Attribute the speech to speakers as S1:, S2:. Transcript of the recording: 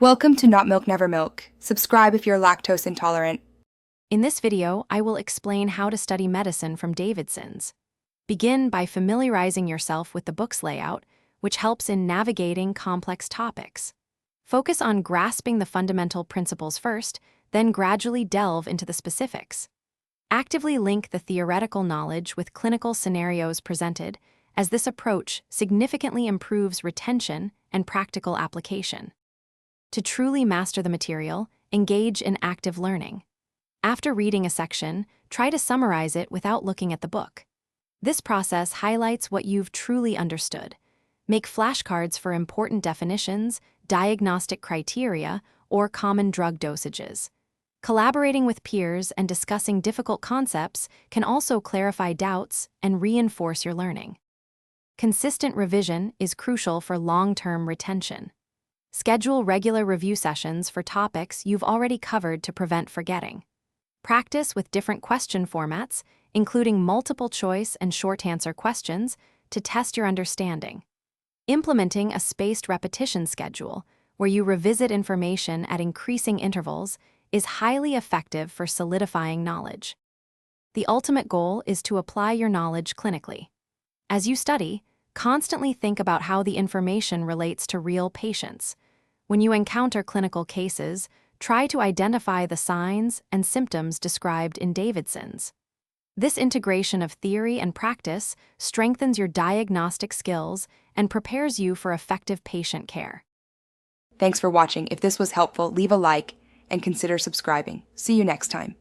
S1: Welcome to Not Milk Never Milk. Subscribe if you're lactose intolerant.
S2: In this video, I will explain how to study medicine from Davidson's. Begin by familiarizing yourself with the book's layout, which helps in navigating complex topics. Focus on grasping the fundamental principles first, then gradually delve into the specifics. Actively link the theoretical knowledge with clinical scenarios presented, as this approach significantly improves retention and practical application. To truly master the material, engage in active learning. After reading a section, try to summarize it without looking at the book. This process highlights what you've truly understood. Make flashcards for important definitions, diagnostic criteria, or common drug dosages. Collaborating with peers and discussing difficult concepts can also clarify doubts and reinforce your learning. Consistent revision is crucial for long-term retention. Schedule regular review sessions for topics you've already covered to prevent forgetting. Practice with different question formats, including multiple choice and short answer questions, to test your understanding. Implementing a spaced repetition schedule, where you revisit information at increasing intervals, is highly effective for solidifying knowledge. The ultimate goal is to apply your knowledge clinically. As you study, constantly think about how the information relates to real patients. When you encounter clinical cases, try to identify the signs and symptoms described in Davidson's. This integration of theory and practice strengthens your diagnostic skills and prepares you for effective patient care.
S1: Thanks for watching. If this was helpful, leave a like and consider subscribing. See you next time.